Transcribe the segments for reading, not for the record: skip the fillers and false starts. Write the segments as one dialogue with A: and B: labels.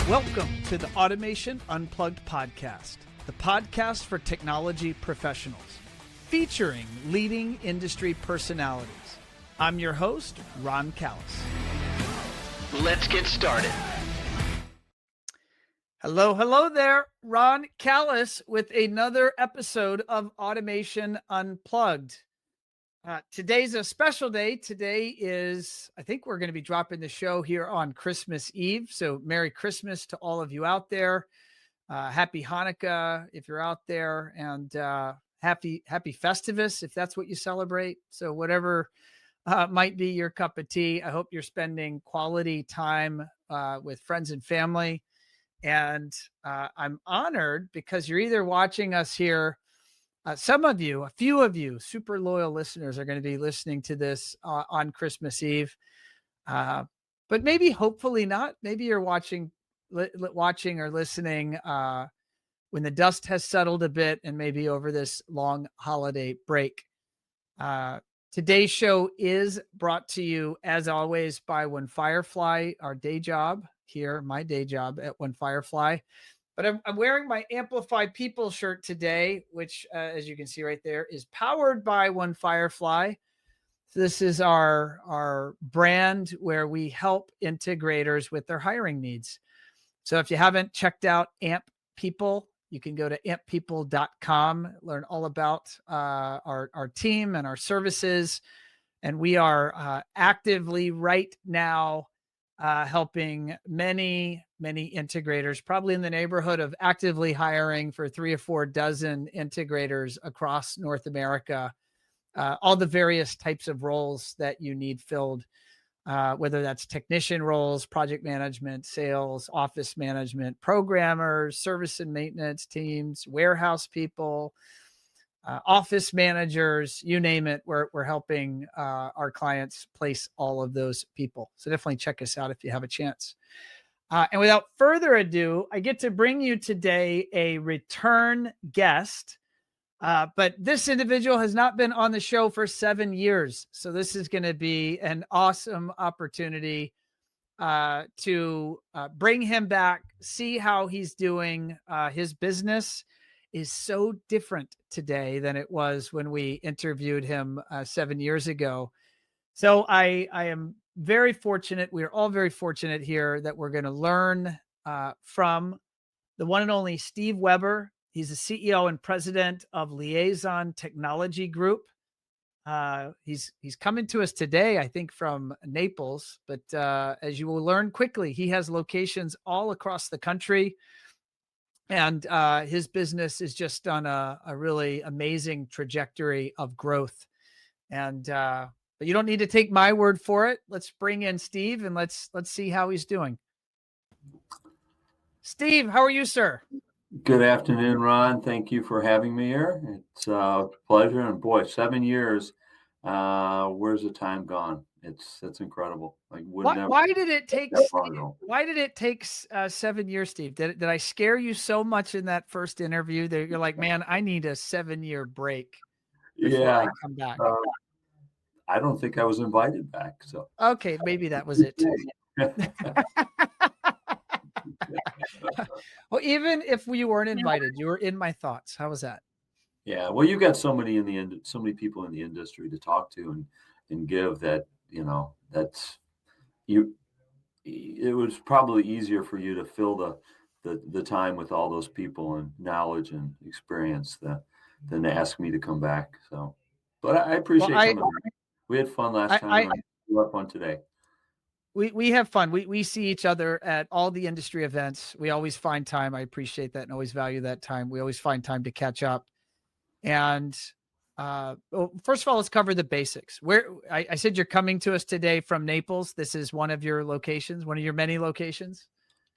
A: Welcome to the Automation Unplugged podcast, the podcast for technology professionals, featuring leading industry personalities. I'm your host, Ron Callis.
B: Let's get started.
A: Hello there. Ron Callis with another episode of Automation Unplugged. Today's a special day. Today is, I think we're going to be dropping the show here on Christmas Eve. So Merry Christmas to all of you out there. Happy Hanukkah if you're out there, and happy Festivus if that's what you celebrate. So whatever might be your cup of tea, I hope you're spending quality time with friends and family. And I'm honored because you're either watching us here. Some of you, a few of you, super loyal listeners are going to be listening to this on Christmas Eve. But maybe, hopefully not. Maybe you're watching or listening when the dust has settled a bit and maybe over this long holiday break. Today's show is brought to you, as always, by One Firefly, our day job here, my day job at One Firefly. But I'm wearing my Amplify People shirt today, which, as you can see right there, is powered by One Firefly. So this is our brand where we help integrators with their hiring needs. So if you haven't checked out Amp People, you can go to amppeople.com, learn all about our team and our services. And we are actively right now helping many integrators, probably in the neighborhood of actively hiring for 3 or 4 dozen integrators across North America, all the various types of roles that you need filled, whether that's technician roles, project management, sales, office management, programmers, service and maintenance teams, warehouse people, office managers, you name it. We're helping our clients place all of those people. So definitely check us out if you have a chance. And without further ado, I get to bring you today a return guest. But this individual has not been on the show for 7 years. So this is going to be an awesome opportunity to bring him back, see how he's doing. His business is so different today than it was when we interviewed him 7 years ago. So I am very fortunate. We are all very fortunate here that we're going to learn from the one and only Steve Weber. He's the CEO and president of Liaison Technology Group. He's coming to us today, I think, from Naples, but as you will learn quickly, he has locations all across the country. And his business is just on a really amazing trajectory of growth. And but you don't need to take my word for it. Let's bring in Steve and let's see how he's doing. Steve, how are you, sir?
C: Good afternoon, Ron. Thank you for having me here. It's a pleasure. And boy, 7 years. Where's the time gone? It's incredible. Like,
A: why did it take? Why did it take 7 years, Steve? Did I scare you so much in that first interview that you're like, man, I need a 7-year break before I come back?
C: I don't think I was invited back. So
A: okay, maybe that was it too. Well, even if we weren't invited, you were in my thoughts. How was that?
C: Yeah, well, you got so many people in the industry to talk to and give that, that's you. It was probably easier for you to fill the time with all those people and knowledge and experience than to ask me to come back. So, but I appreciate coming back. We had fun last time. We'll have fun today.
A: We have fun. We see each other at all the industry events. We always find time. I appreciate that and always value that time. We always find time to catch up. And first of all, let's cover the basics. I said you're coming to us today from Naples. This is one of your locations, one of your many locations.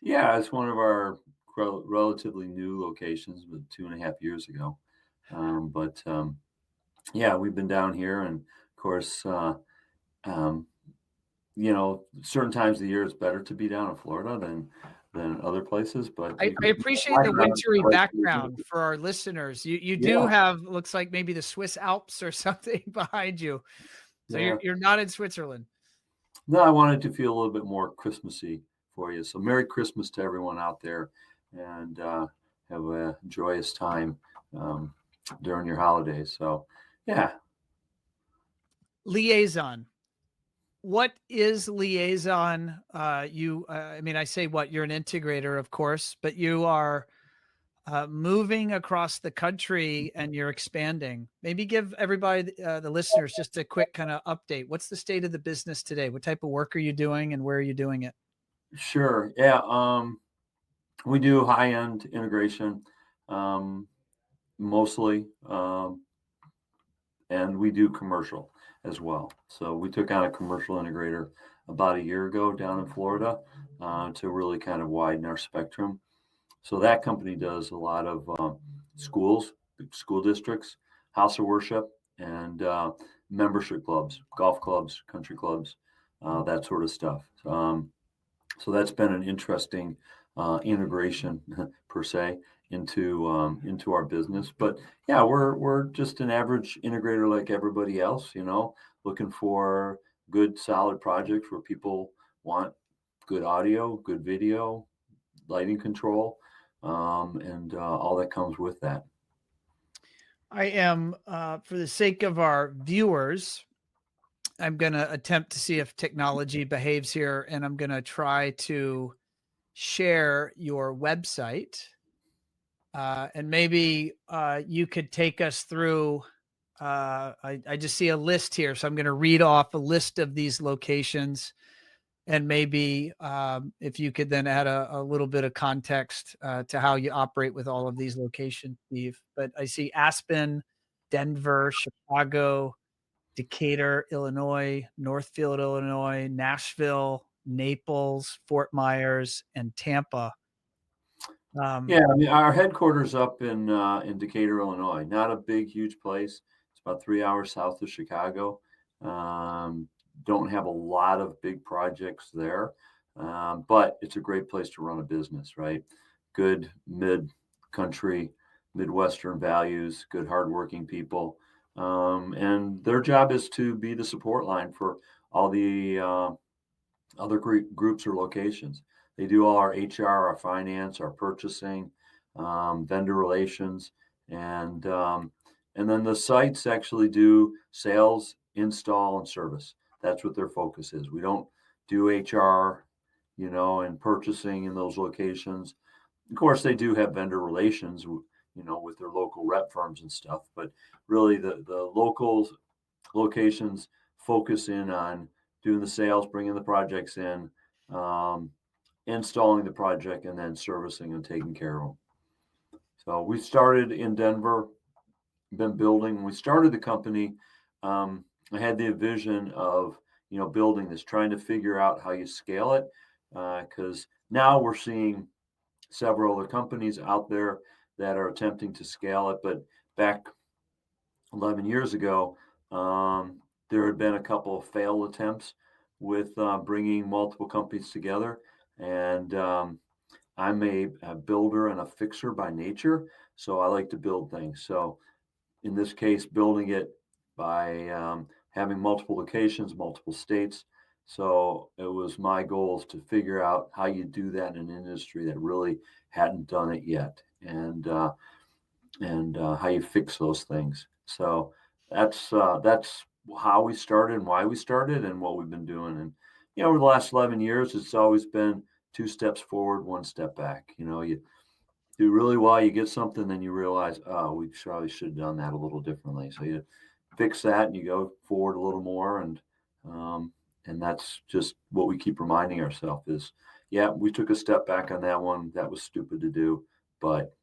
C: Yeah, it's one of our relatively new locations, but 2.5 years ago. Yeah, we've been down here, and of course, certain times of the year it's better to be down in Florida than other places. But
A: I appreciate the wintry background for our listeners. You do have, looks like maybe the Swiss Alps or something behind you. So you're not in Switzerland.
C: No, I wanted to feel a little bit more Christmassy for you. So Merry Christmas to everyone out there, and have a joyous time during your holidays. So, yeah.
A: Liaison. What is Liaison? I mean, I say what, you're an integrator, of course, but you are moving across the country and you're expanding. Maybe give everybody, the listeners, just a quick kind of update. What's the state of the business today? What type of work are you doing and where are you doing it?
C: Sure. Yeah. We do high-end integration, mostly, and we do commercial as well. So we took on a commercial integrator about a year ago down in Florida to really kind of widen our spectrum. So that company does a lot of schools, school districts, house of worship, and membership clubs, golf clubs, country clubs, that sort of stuff. So that's been an interesting integration per se into our business. But yeah, we're just an average integrator like everybody else, looking for good solid projects where people want good audio, good video, lighting control, and all that comes with that.
A: I am, for the sake of our viewers, I'm going to attempt to see if technology behaves here, and I'm going to try to share your website. And maybe you could take us through. I just see a list here, so I'm going to read off a list of these locations, and maybe if you could then add a little bit of context to how you operate with all of these locations, Steve. But I see Aspen, Denver, Chicago, Decatur, Illinois, Northfield, Illinois, Nashville, Naples, Fort Myers, and Tampa.
C: Yeah, I mean, our headquarters up in Decatur, Illinois. Not a big, huge place. It's about 3 hours south of Chicago. Don't have a lot of big projects there, but it's a great place to run a business, right? Good mid-country, Midwestern values, good hardworking people, and their job is to be the support line for all the other groups or locations. They do all our HR, our finance, our purchasing, vendor relations, and then the sites actually do sales, install, and service. That's what their focus is. We don't do HR, and purchasing in those locations. Of course, they do have vendor relations, with their local rep firms and stuff. But really, the local locations focus in on doing the sales, bringing the projects in, installing the project, and then servicing and taking care of them. So we started in Denver, been building. When we started the company, I had the vision of, building this, trying to figure out how you scale it, because now we're seeing several other companies out there that are attempting to scale it. But back 11 years ago, there had been a couple of failed attempts with bringing multiple companies together. And I'm a builder and a fixer by nature, so I like to build things. So in this case, building it by having multiple locations, multiple states. So it was my goals to figure out how you do that in an industry that really hadn't done it yet, and how you fix those things. So that's how we started and why we started and what we've been doing. And over the last 11 years, it's always been 2 steps forward, 1 step back. You do really well, you get something, then you realize, oh, we probably should have done that a little differently. So you fix that and you go forward a little more, and that's just what we keep reminding ourselves is, yeah, we took a step back on that one. That was stupid to do, but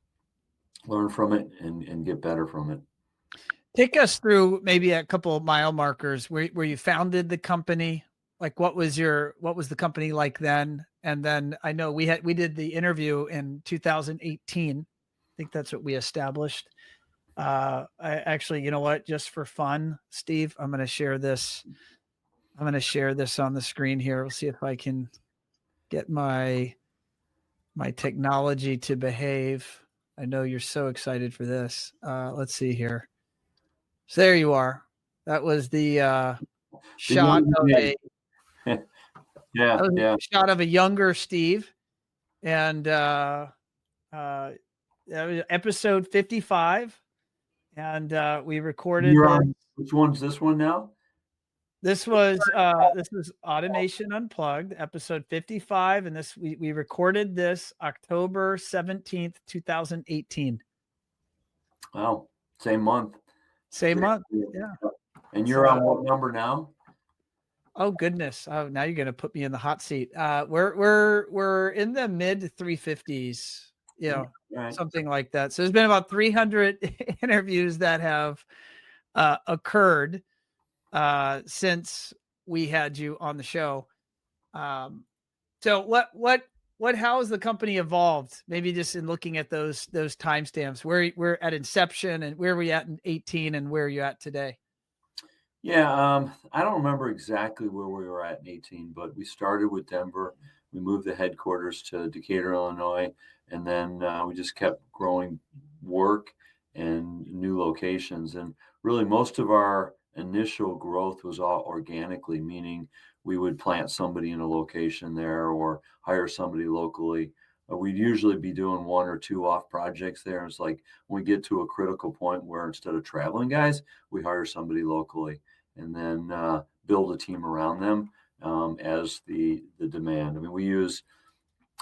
C: learn from it and get better from it.
A: Take us through maybe a couple of mile markers where you founded the company. Like what was the company like then? And then I know we did the interview in 2018. I think that's what we established. I actually, you know what, just for fun, Steve, I'm going to share this. I'm going to share this on the screen here. We'll see if I can get my technology to behave. I know you're so excited for this. Let's see here. So there you are. That was the shot of a
C: Yeah,
A: That was
C: yeah.
A: a shot of a younger Steve, and that was episode 55, and we recorded
C: You're
A: this.
C: on, which one's this one now?
A: This was Automation Unplugged, episode 55, and this we recorded this October 17th, 2018.
C: Wow, same month.
A: Same
C: Very
A: month.
C: cool.
A: Yeah.
C: And you're on
A: So,
C: what number now?
A: oh goodness. Oh, now you're gonna put me in the hot seat. We're in the mid 350s, you know,
C: Right.
A: something like that. So there's been about 300 interviews that have occurred since we had you on the show. Um, so how has the company evolved? Maybe just in looking at those timestamps, where we're at inception and where are we at in 18 and where are you at today?
C: Yeah, I don't remember exactly where we were at in 18, but we started with Denver. We moved the headquarters to Decatur, Illinois, and then we just kept growing work and new locations. And really, most of our initial growth was all organically, meaning we would plant somebody in a location there or hire somebody locally. We'd usually be doing one or two off projects there. It's like when we get to a critical point where instead of traveling guys, we hire somebody locally and then build a team around them as the demand. I mean, we use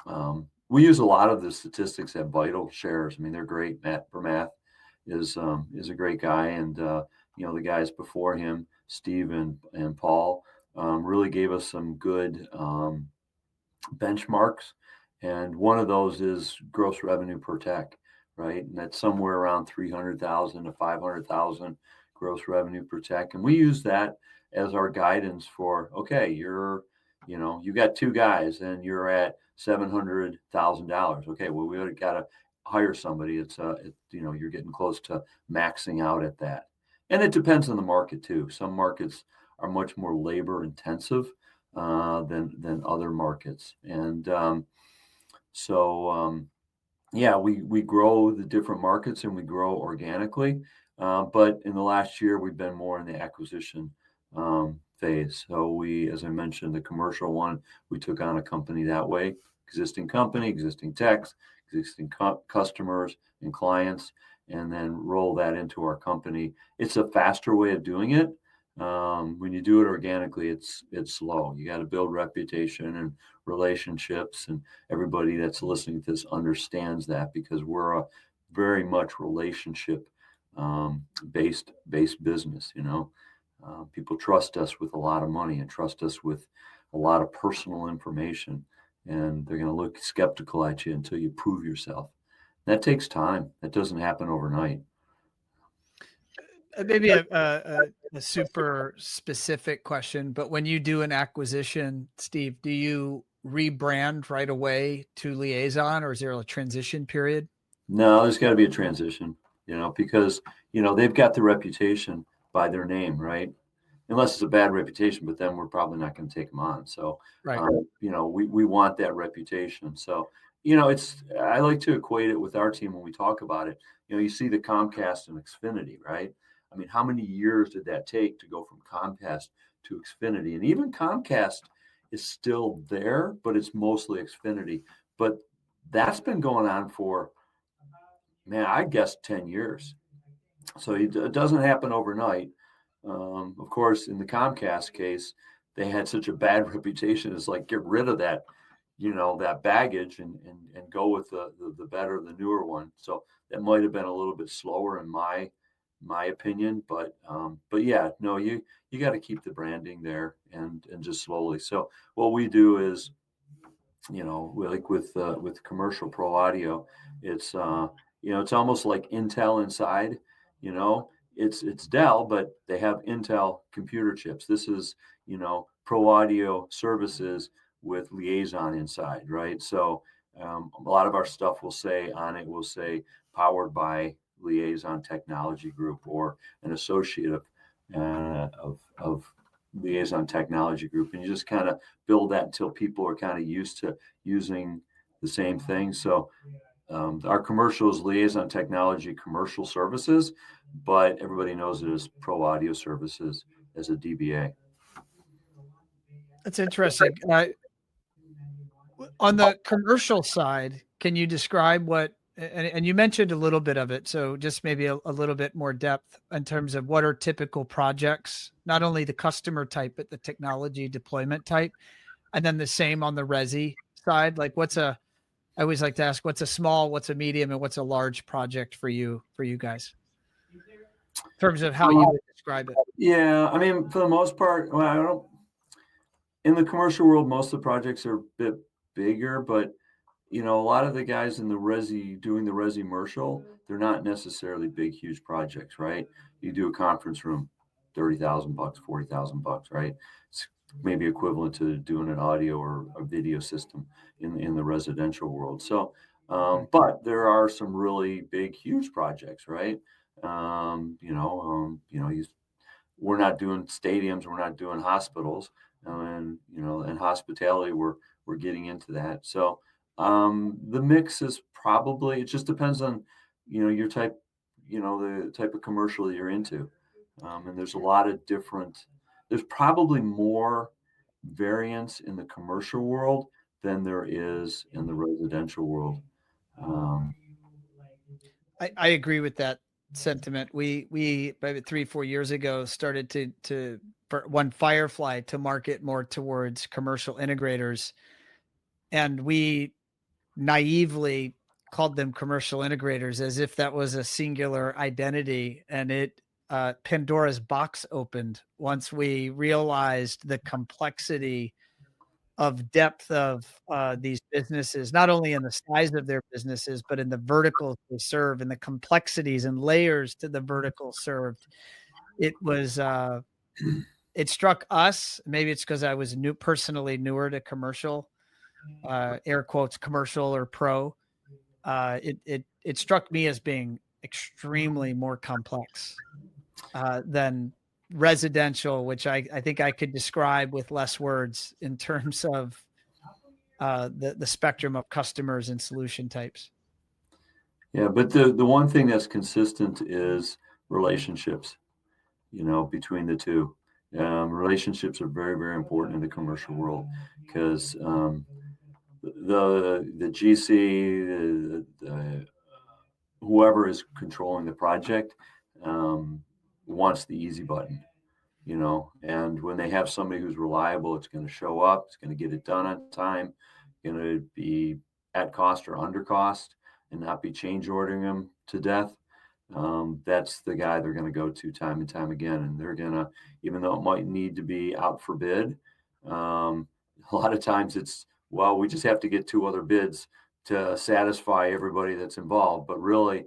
C: a lot of the statistics that Vital shares. I mean, they're great. Matt Bermath is a great guy, and the guys before him, Steve and Paul, really gave us some good benchmarks. And one of those is gross revenue per tech, right? And that's somewhere around 300,000 to 500,000 gross revenue per tech. And we use that as our guidance for, okay, you got two guys and you're at $700,000. Okay, well, we got to hire somebody. You're getting close to maxing out at that. And it depends on the market too. Some markets are much more labor intensive than other markets. And yeah, we grow the different markets and we grow organically. But in the last year, we've been more in the acquisition phase. So as I mentioned, the commercial one, we took on a company that way, existing company, existing techs, existing customers and clients, and then roll that into our company. It's a faster way of doing it. When you do it organically, it's slow. You got to build reputation and relationships, and everybody that's listening to this understands that because we're a very much relationship based business. People trust us with a lot of money and trust us with a lot of personal information, and they're going to look skeptical at you until you prove yourself. That takes time. That doesn't happen overnight.
A: Maybe a super specific question, but when you do an acquisition, Steve, do you rebrand right away to Liaison, or is there a transition period?
C: No, there's got to be a transition, because they've got the reputation by their name, right? Unless it's a bad reputation, but then we're probably not going to take them on. So,
A: Right.
C: we want that reputation. So, I like to equate it with our team when we talk about it. You see the Comcast and Xfinity, right? I mean, how many years did that take to go from Comcast to Xfinity? And even Comcast is still there, but it's mostly Xfinity. But that's been going on for, man, I guess 10 years. So it doesn't happen overnight. Of course, in the Comcast case, they had such a bad reputation. It's like, get rid of that, that baggage and go with the better, the newer one. So that might have been a little bit slower in my opinion, but yeah, no, you got to keep the branding there and just slowly. So what we do is, like with commercial pro audio, it's it's almost like Intel inside. It's Dell, but they have Intel computer chips. This is pro audio services with Liaison inside, right? So a lot of our stuff will say powered by Liaison Technology Group or an associate of Liaison Technology Group, and you just kind of build that until people are kind of used to using the same thing. So our commercial is Liaison Technology Commercial Services, but everybody knows it as Pro Audio Services as a DBA.
A: That's interesting. On the commercial side, can you describe what, and you mentioned a little bit of it, so just maybe a little bit more depth in terms of what are typical projects, not only the customer type, but the technology deployment type, and then the same on the resi side. Like I always like to ask, what's a small, what's a medium, and what's a large project for you guys in terms of how you would describe it?
C: Yeah, I mean, for the most part, well, I don't. In the commercial world, most of the projects are a bit bigger, but a lot of the guys in the resi doing the resi commercial, they're not necessarily big, huge projects, right? You do a conference room, $30,000, $40,000, right? It's maybe equivalent to doing an audio or a video system in the residential world. So, but there are some really big, huge projects, right? We're not doing stadiums, we're not doing hospitals, and and hospitality, we're getting into that. So the mix is probably, it just depends on your type, the type of commercial that you're into, and there's a lot of different. There's probably more variance in the commercial world than there is in the residential world. Um,
A: I agree with that sentiment. We maybe 3-4 years ago started to for one Firefly to market more towards commercial integrators, and we naively called them commercial integrators as if that was a singular identity, and it Pandora's box opened once we realized the complexity of depth of these businesses, not only in the size of their businesses, but in the verticals they serve and the complexities and layers to the vertical served. It was, it struck us, maybe it's because I was personally newer to commercial, air quotes, commercial or pro. It struck me as being extremely more complex than residential, which I think I could describe with less words in terms of the spectrum of customers and solution types.
C: yeah, but the one thing that's consistent is relationships, between the two. Relationships are very, very important in the commercial world because the GC, whoever is controlling the project, wants the easy button, and when they have somebody who's reliable, it's going to show up, it's going to get it done on time, going to be at cost or under cost, and not be change ordering them to death. That's the guy they're going to go to time and time again. And they're going to, even though it might need to be out for bid, a lot of times it's, well, we just have to get two other bids to satisfy everybody that's involved. But really,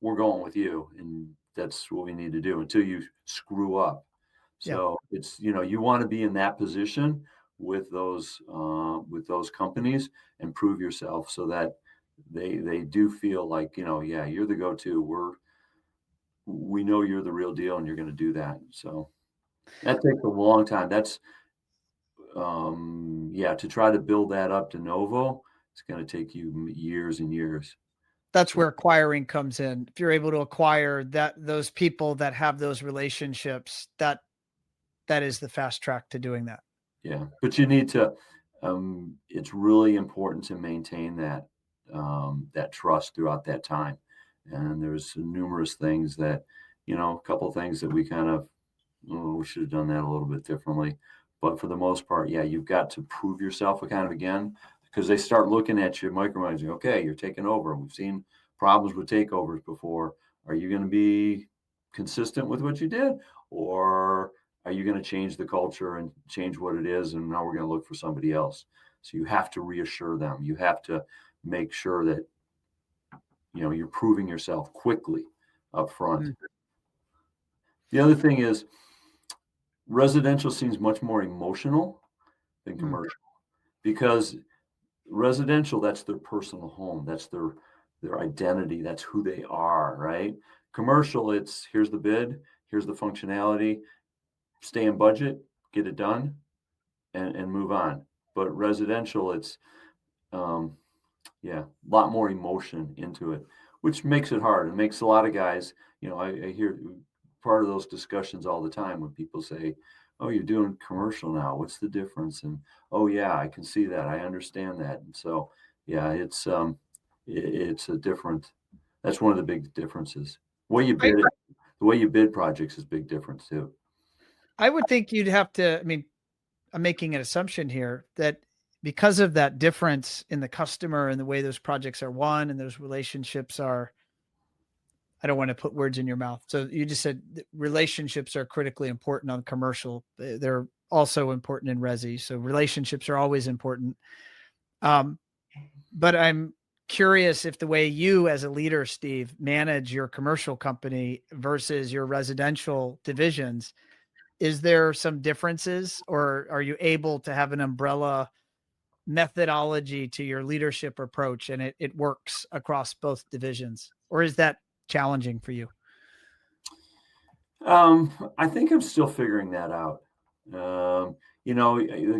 C: we're going with you. And that's what we need to do until you screw up.
A: Yeah,
C: So it's, you want to be in that position with those companies and prove yourself so that they do feel like, yeah, you're the go-to. We know you're the real deal and you're going to do that. So that takes a long time. That's, yeah, to try to build that up de novo, it's going to take you years and years.
A: that's
C: So,
A: where acquiring comes in. If you're able to acquire those people that have those relationships, that is the fast track to doing that.
C: yeah, but you need to, it's really important to maintain that trust throughout that time. And there's numerous things that, a couple of things that we kind of, oh, we should have done that a little bit differently. But for the most part, yeah, you've got to prove yourself kind of again, because they start looking at you, micromanaging. Okay, you're taking over. We've seen problems with takeovers before. Are you going to be consistent with what you did, or are you going to change the culture and change what it is? And now we're going to look for somebody else. So you have to reassure them. You have to make sure that you're proving yourself quickly up front.
A: Mm,
C: The other thing is residential seems much more emotional than
A: mm.
C: commercial because residential, that's their personal home, that's their identity, that's who they are, right? Commercial, it's here's the bid, here's the functionality, stay in budget, get it done, and move on. But residential, it's um, yeah, a lot more emotion into it, which makes it hard. It makes a lot of guys, I hear part of those discussions all the time when people say, oh, you're doing commercial now. What's the difference? And oh yeah, I can see that. I understand that. And so yeah, it's a different. That's one of the big differences. The way you
A: I
C: bid it, the way you bid projects is a big difference too.
A: I would think you'd have to. I mean, I'm making an assumption here that because of that difference in the customer and the way those projects are won and those relationships are, I don't want to put words in your mouth. So you just said relationships are critically important on commercial. They're also important in resi. So relationships are always important. Um, but I'm curious if the way you as a leader, Steve, manage your commercial company versus your residential divisions, is there some differences, or are you able to have an umbrella methodology to your leadership approach and it works across both divisions? Or is that challenging for you?
C: I think I'm still figuring that out. The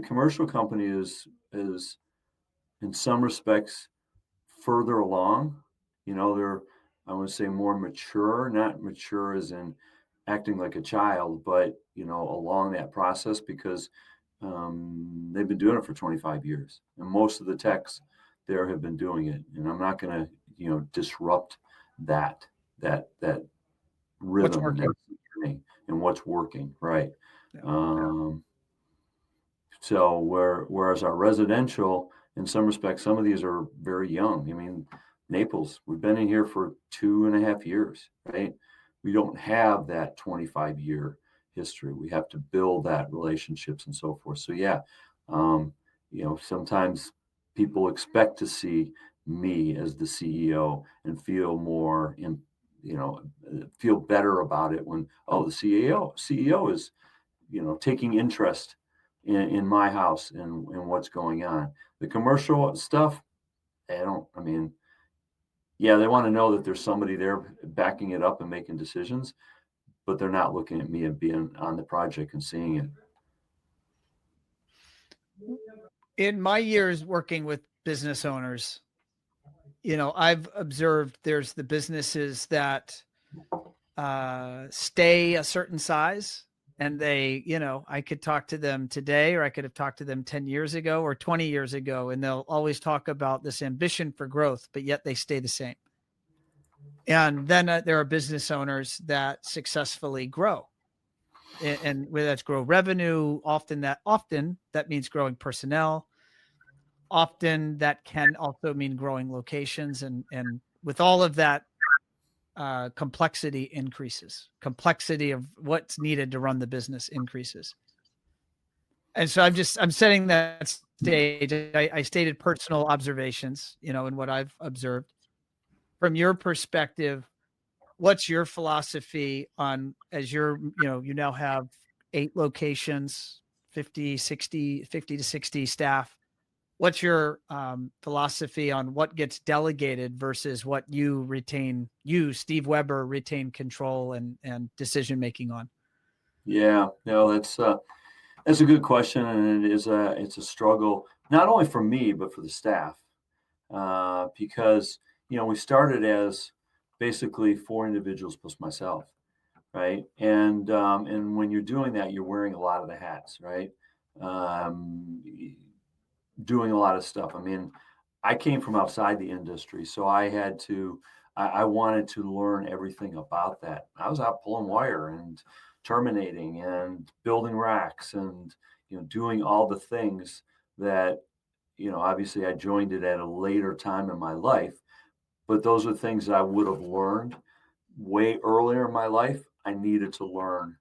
C: commercial company is in some respects further along. They're, I want to say, more mature, not mature as in acting like a child, but along that process because they've been doing it for 25 years, and most of the techs there have been doing it. And I'm not going to, disrupt that
A: What's
C: rhythm and
A: working?
C: that journey and what's working, right?
A: Yeah.
C: Um, so whereas our residential, in some respects, some of these are very young. I mean, Naples, we've been in here for 2.5 years, right? We don't have that 25-year history. We have to build that relationships and so forth. So yeah, um, sometimes people expect to see me as the CEO and feel more feel better about it when, oh, the CEO is taking interest in my house and what's going on. The commercial stuff, I mean, yeah, they want to know that there's somebody there backing it up and making decisions, but they're not looking at me and being on the project and seeing it.
A: In my years working with business owners, I've observed there's the businesses that stay a certain size, and I could talk to them today, or I could have talked to them 10 years ago or 20 years ago, and they'll always talk about this ambition for growth, but yet they stay the same. And then there are business owners that successfully grow, and whether that's grow revenue, often that means growing personnel. Often that can also mean growing locations, and with all of that, complexity increases. Complexity of what's needed to run the business increases. And so I'm setting that stage. I stated personal observations, and what I've observed. From your perspective, what's your philosophy on, as you now have 8 locations, 50 to 60 staff. What's your philosophy on what gets delegated versus what you, Steve Weber, retain control and decision making on?
C: Yeah, no, that's a good question, and it's a struggle not only for me but for the staff, because we started as basically 4 individuals plus myself, right? And when you're doing that, you're wearing a lot of the hats, right? Um, Doing a lot of stuff. I mean, I came from outside the industry, so I wanted to learn everything about that. I was out pulling wire and terminating and building racks and doing all the things that obviously I joined it at a later time in my life, but those are things that I would have learned way earlier in my life. I needed to learn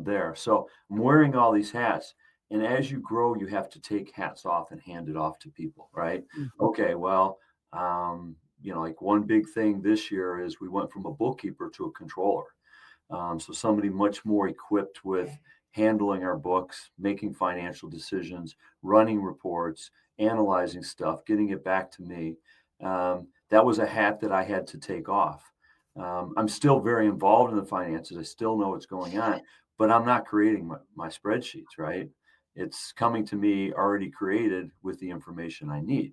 C: there. So I'm wearing all these hats. And as you grow, you have to take hats off and hand it off to people, right?
A: Mm.
C: Okay, well, like one big thing this year is we went from a bookkeeper to a controller. So somebody much more equipped with handling our books, making financial decisions, running reports, analyzing stuff, getting it back to me. That was a hat that I had to take off. I'm still very involved in the finances. I still know what's going on, but I'm not creating my spreadsheets, right? It's coming to me already created with the information I need.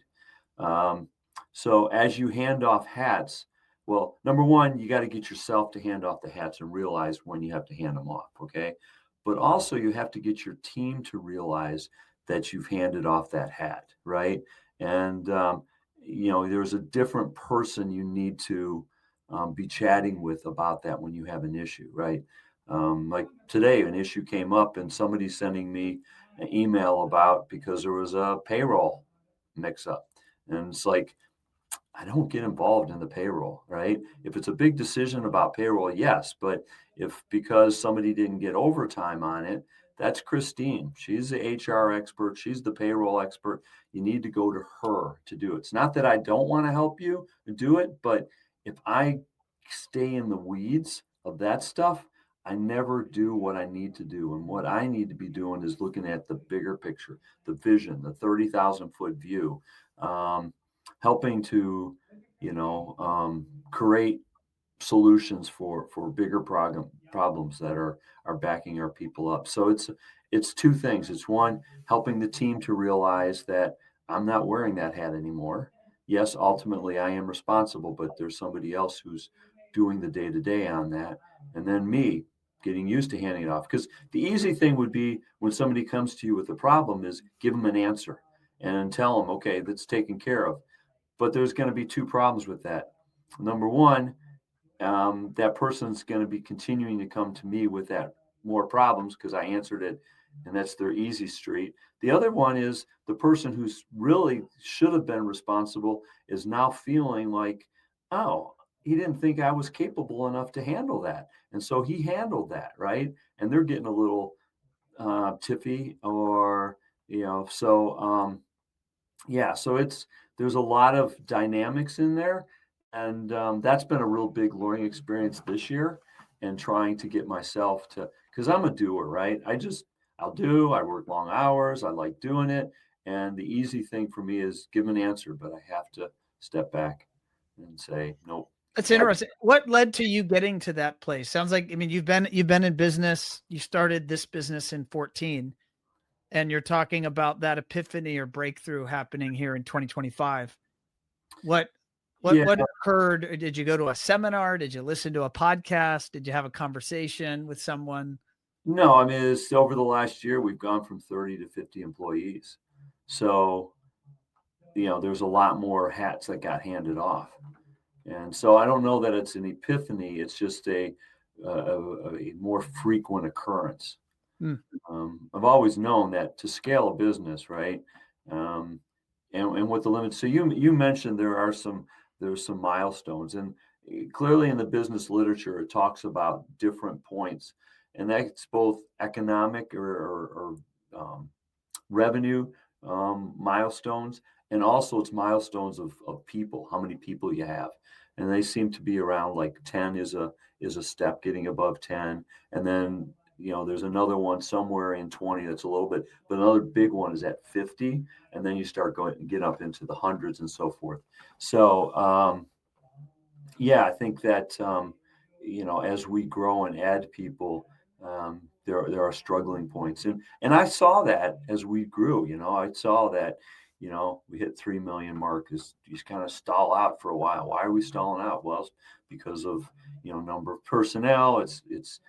C: Um, so as you hand off hats, well, number one, you got to get yourself to hand off the hats and realize when you have to hand them off. Okay. but also you have to get your team to realize that you've handed off that hat, right? And there's a different person you need to be chatting with about that when you have an issue, right? Like today, an issue came up, and somebody's sending me an email about because there was a payroll mix up, and it's like, I don't get involved in the payroll, right? If it's a big decision about payroll, yes. But if because somebody didn't get overtime on it, that's Christine. She's the HR expert. She's the payroll expert. You need to go to her to do it. It's not that I don't want to help you do it, but if I stay in the weeds of that stuff, I never do what I need to do. And what I need to be doing is looking at the bigger picture, the vision, the 30,000-foot view. Helping to, create solutions for bigger problems that are backing our people up. So it's two things. It's one, helping the team to realize that I'm not wearing that hat anymore. Yes, ultimately I am responsible, but there's somebody else who's doing the day-to-day on that. And then me getting used to handing it off. Because the easy thing would be when somebody comes to you with a problem is give them an answer and tell them, okay, that's taken care of. But there's going to be two problems with that. Number one, that person's going to be continuing to come to me with that more problems because I answered it, and that's their easy street. The other one is the person who's really should have been responsible is now feeling like, oh, he didn't think I was capable enough to handle that, and so he handled that, right? And they're getting a little tiffy, or so there's a lot of dynamics in there, and that's been a real big learning experience this year, and trying to get myself to, because I'm a doer, right? I work long hours, I like doing it, and the easy thing for me is give an answer, but I have to step back and say nope.
A: That's interesting. What led to you getting to that place? Sounds like, I mean, you've been in business. You started this business in 14. And you're talking about that epiphany or breakthrough happening here in 2025. What
C: Yeah,
A: occurred? Did you go to a seminar? Did you listen to a podcast? Did you have a conversation with someone?
C: no, I mean, it's over the last year we've gone from 30 to 50 employees, so there's a lot more hats that got handed off. And so I don't know that it's an epiphany. It's just a more frequent occurrence.
A: Hmm.
C: I've always known that to scale a business, right? Um, and what the limits. So you mentioned there's some milestones, and clearly in the business literature it talks about different points, and that's both economic or revenue milestones, and also it's milestones of people, how many people you have, and they seem to be around like 10 is a step, getting above 10, and then there's another one somewhere in 20 that's a little bit, but another big one is at 50, and then you start going and get up into the hundreds and so forth. So yeah, I think that as we grow and add people, there are struggling points, and I saw that as we grew. I saw that we hit 3 million mark. Is you just kind of stall out for a while. Why are we stalling out? Well, it's because of number of personnel. It's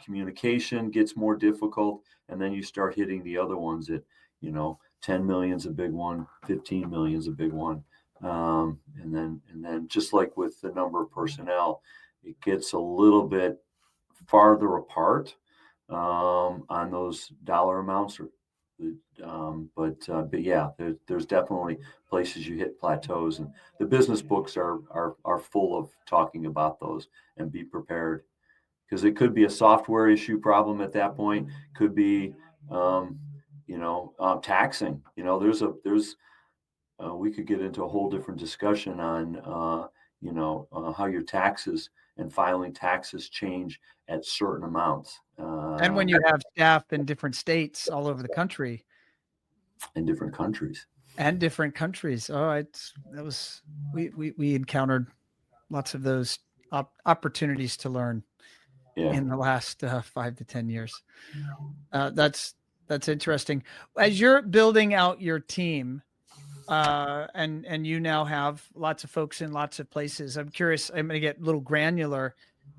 C: communication gets more difficult, and then you start hitting the other ones at 10 million is a big one, 15 million is a big one. And then just like with the number of personnel, it gets a little bit farther apart on those dollar amounts. But yeah, there's definitely places you hit plateaus, and the business books are full of talking about those, and be prepared, because it could be a software issue problem at that point. Could be taxing. We could get into a whole different discussion on, how your taxes and filing taxes change at certain amounts
A: And when you have staff in different states all over the country
C: in different countries.
A: and different countries. Oh, we encountered lots of those opportunities to learn
C: Yeah.
A: in the last 5 to 10 years. That's interesting. As you're building out your team, and you now have lots of folks in lots of places. I'm curious. I'm going to get a little granular.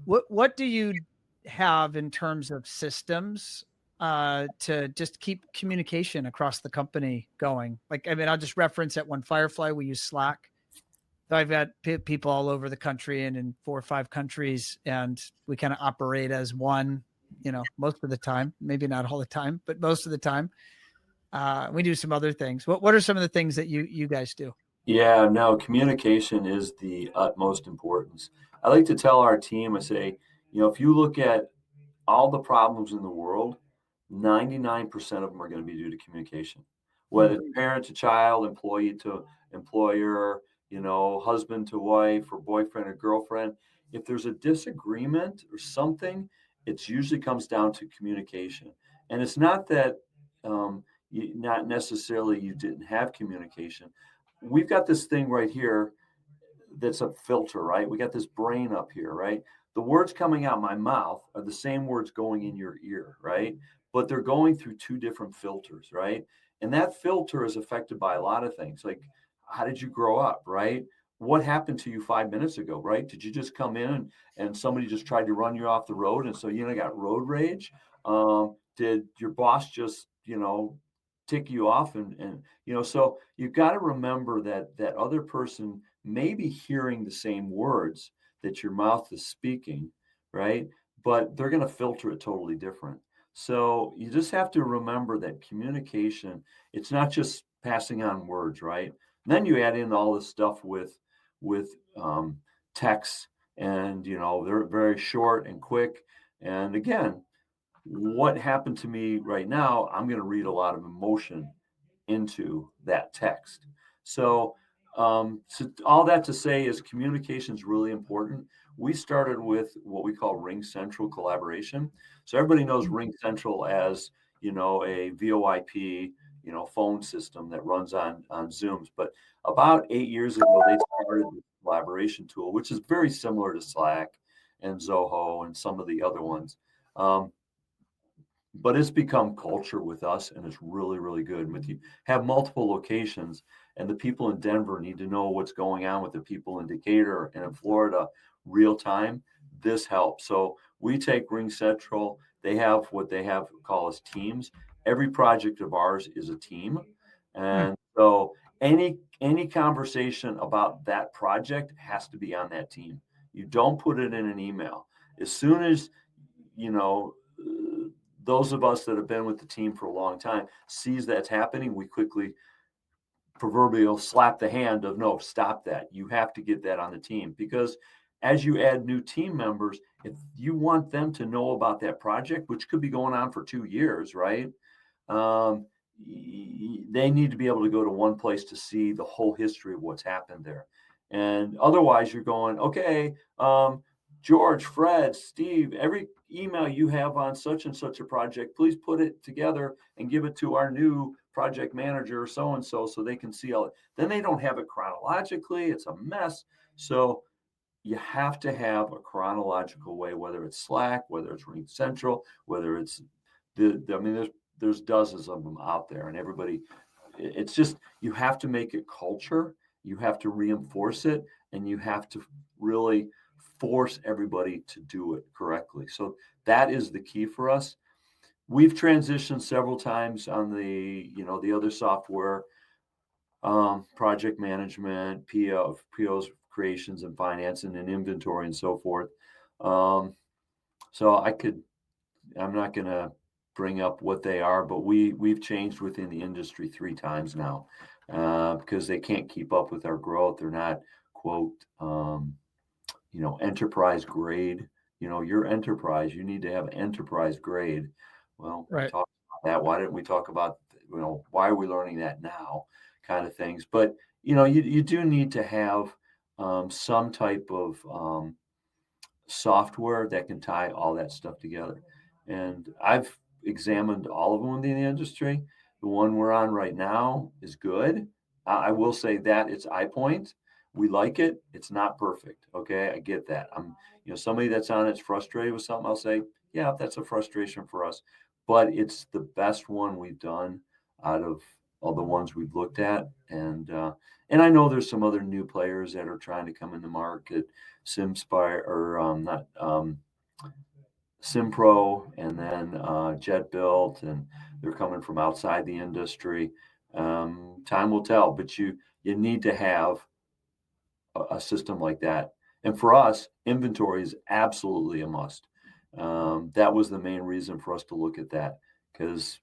A: What do you have in terms of systems to just keep communication across the company going? Like, I mean, I'll just reference at One Firefly, we use Slack. So I've got people all over the country and in 4 or 5 countries, and we kind of operate as one, most of the time, maybe not all the time, but most of the time. We do some other things. What are some of the things that you guys do?
C: Yeah, no, communication is the utmost importance. I like to tell our team, I say, if you look at all the problems in the world, 99% of them are going to be due to communication. Whether it's parent to child, employee to employer, husband to wife, or boyfriend or girlfriend. If there's a disagreement or something, it usually comes down to communication. And it's not that not necessarily you didn't have communication. We've got this thing right here that's a filter, right? We got this brain up here, right? The words coming out my mouth are the same words going in your ear, right? But they're going through two different filters, right? And that filter is affected by a lot of things, like how did you grow up, right? What happened to you 5 minutes ago, right? Did you just come in and somebody just tried to run you off the road, and so got road rage? Did your boss just tick you off, and so you've got to remember that that other person may be hearing the same words that your mouth is speaking, right? But they're going to filter it totally different. So you just have to remember that communication, it's not just passing on words, right? And then you add in all this stuff with text, and they're very short and quick. And again, what happened to me right now, I'm going to read a lot of emotion into that text. So all that to say is communication is really important. We started with what we call Ring Central collaboration. So everybody knows Ring Central as a VoIP phone system that runs on Zooms. But about 8 years ago, they started this collaboration tool, which is very similar to Slack and Zoho and some of the other ones. But it's become culture with us, and it's really, really good. With you have multiple locations, and the people in Denver need to know what's going on with the people in Decatur and in Florida real time. This helps. So we take Ring Central. They have what they have call as teams. Every project of ours is a team,
A: Hmm.
C: and so any conversation about that project has to be on that team. You don't put it in an email. As soon as you know those of us that have been with the team for a long time sees that's happening, we quickly proverbial slap the hand of no, stop that. You have to get that on the team, because as you add new team members, if you want them to know about that project, which could be going on for 2 years, right? Um, they need to be able to go to one place to see the whole history of what's happened there. And otherwise, you're going, okay, George, Fred, Steve, every email you have on such and such a project, please put it together and give it to our new project manager, so and so they can see all it. Then they don't have it chronologically. It's a mess. So you have to have a chronological way, whether it's Slack, whether it's Ring Central, whether it's I mean, there's dozens of them out there, and everybody, it's just, you have to make it culture, you have to reinforce it, and you have to really force everybody to do it correctly. So that is the key for us. We've transitioned several times on the other software, project management, POs creations and financing and inventory and so forth. So I'm not going to bring up what they are, but we've changed within the industry 3 times now, because they can't keep up with our growth. They're not, quote, enterprise grade. Your enterprise, you need to have enterprise grade. Well, we
A: Right.
C: talked about that. Why didn't we talk about, why are we learning that now, kind of things? But you do need to have some type of software that can tie all that stuff together. And I've examined all of them in the industry. The one we're on right now is good. I will say that it's iPoint. We like it. It's not perfect. Okay. I get that. Somebody that's on it's frustrated with something. I'll say, yeah, that's a frustration for us, but it's the best one we've done out of all the ones we've looked at. And I know there's some other new players that are trying to come in the market. SimSpire or not Simpro, and then Jet Built, and they're coming from outside the industry. Time will tell, but you need to have a system like that. And for us, inventory is absolutely a must. That was the main reason for us to look at that, because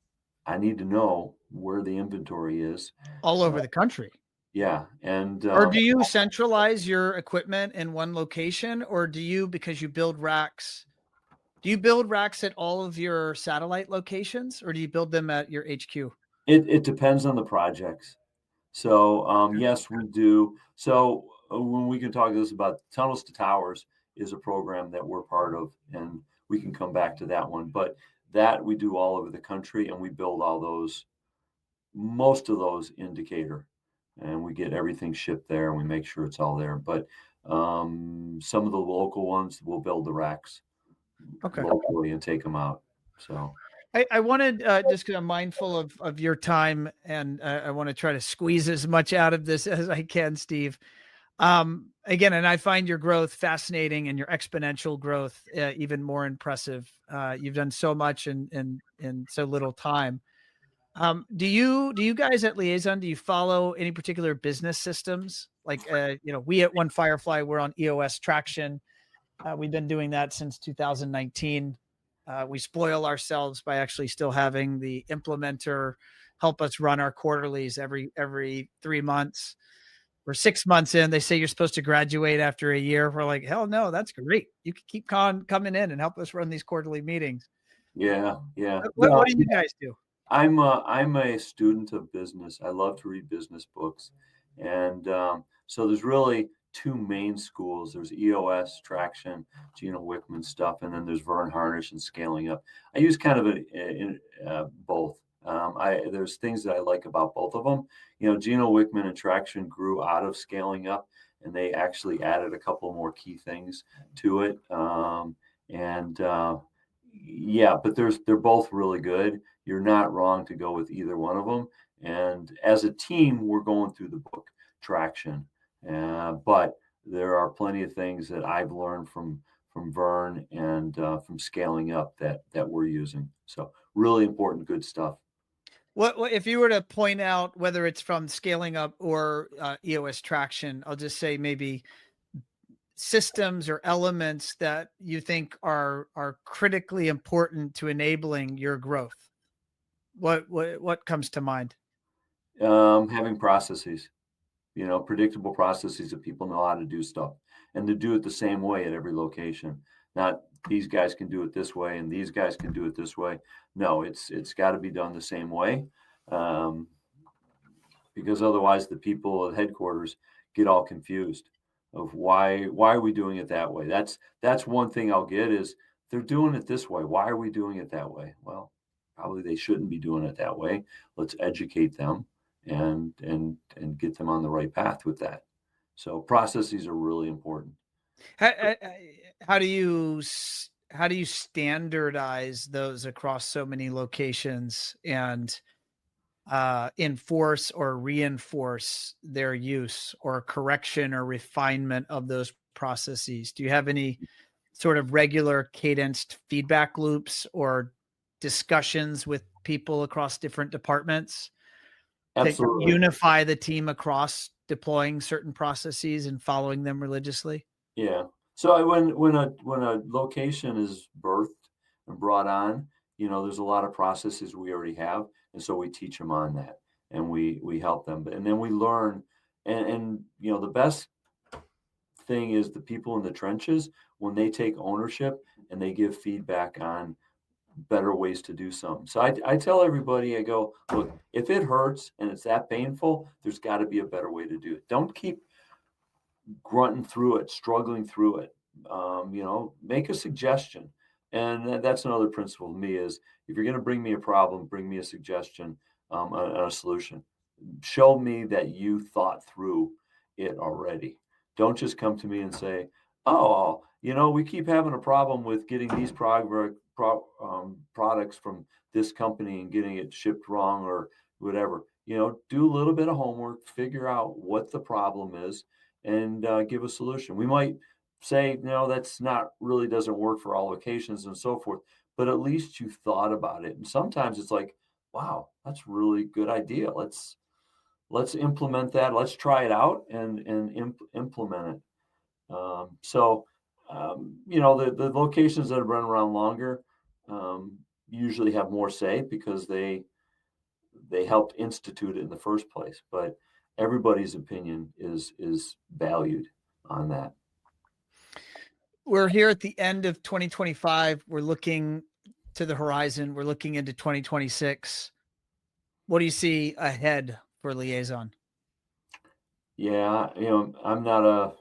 C: I need to know where the inventory is.
A: all
C: Uh,
A: over the country.
C: yeah, and
A: Or do you centralize your equipment in one location, or do you, because you build racks, do you build racks at all of your satellite locations, or do you build them at your HQ?
C: it depends on the projects. So, yes, we do. So, when we can talk this about Tunnels to Towers is a program that we're part of, and we can come back to that one. But that we do all over the country, and we build all those, most of those in Decatur, and we get everything shipped there, and we make sure it's all there. But some of the local ones will build the racks
A: Okay.
C: locally and take them out. So,
A: I wanted, just because I'm mindful of your time, and I want to try to squeeze as much out of this as I can, Steve. Again, and I find your growth fascinating and your exponential growth even more impressive. You've done so much in so little time. Do you guys at Liaison, do you follow any particular business systems? Like, we at One Firefly, we're on EOS traction. We've been doing that since 2019. We spoil ourselves by actually still having the implementer help us run our quarterlies every 3 months. We're 6 months in. They say you're supposed to graduate after a year. We're like, hell no, that's great. You can keep coming in and help us run these quarterly meetings.
C: yeah, yeah.
A: What do you guys do?
C: I'm a student of business. I love to read business books, and so there's really two main schools. There's EOS, Traction, Gino Wickman stuff, and then there's Vern Harnish and Scaling Up. I use kind of both. There's things that I like about both of them. Gino Wickman and Traction grew out of Scaling Up, and they actually added a couple more key things to it. And Yeah, but they're both really good. You're not wrong to go with either one of them. And as a team, we're going through the book Traction, but there are plenty of things that I've learned from Vern and from Scaling Up that we're using. So really important, good stuff.
A: What if you were to point out whether it's from Scaling Up or EOS Traction? I'll just say maybe systems or elements that you think are critically important to enabling your growth. What comes to mind?
C: Having processes. Predictable processes that people know how to do stuff and to do it the same way at every location. Not these guys can do it this way and these guys can do it this way. No, it's got to be done the same way, um, because otherwise the people at headquarters get all confused of why are we doing it that way. That's one thing I'll get is they're doing it this way. Why are we doing it that way? Well, probably they shouldn't be doing it that way. Let's educate them and get them on the right path with that. So processes are really important.
A: How, how do you how do you standardize those across so many locations and enforce or reinforce their use or correction or refinement of those processes? Do you have any sort of regular cadenced feedback loops or discussions with people across different departments to
C: Absolutely.
A: unify the team across deploying certain processes and following them religiously?
C: Yeah. So when a location is birthed and brought on, there's a lot of processes we already have, and so we teach them on that, and we help them, and then we learn, and the best thing is the people in the trenches when they take ownership and they give feedback on better ways to do something. So I tell everybody, I go, look, if it hurts and it's that painful, there's got to be a better way to do it. Don't keep grunting through it, struggling through it. Make a suggestion. And that's another principle to me is if you're going to bring me a problem, bring me a suggestion, and a solution. Show me that you thought through it already. Don't just come to me and say, oh, we keep having a problem with getting these products from this company and getting it shipped wrong or whatever. Do a little bit of homework, figure out what the problem is, and give a solution. We might say, no, that's not really doesn't work for all locations and so forth. But at least you thought about it. And sometimes it's like, wow, that's a really good idea. Let's implement that. Let's try it out and implement it. The locations that have run around longer usually have more say because they helped institute it in the first place. But everybody's opinion is valued on that.
A: We're here at the end of 2025. We're looking to the horizon. We're looking into 2026. What do you see ahead for Liaison?
C: Yeah, I'm not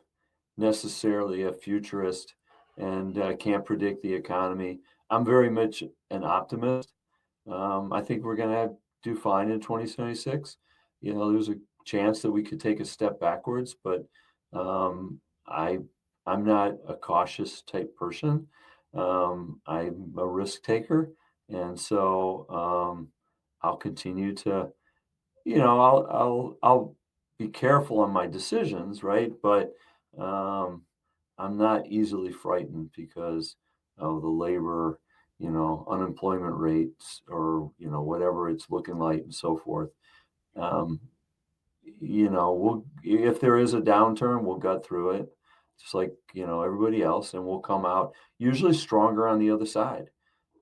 C: necessarily a futurist and can't predict the economy. I'm very much an optimist. I think we're going to do fine in 2026. There's a chance that we could take a step backwards, but um, I I'm not a cautious type person. I'm a risk taker, and so I'll continue to I'll be careful on my decisions, right? But um, I'm not easily frightened because of the labor, unemployment rates or whatever it's looking like and so forth. Um, we'll if there is a downturn, we'll gut through it, just like everybody else, and we'll come out usually stronger on the other side.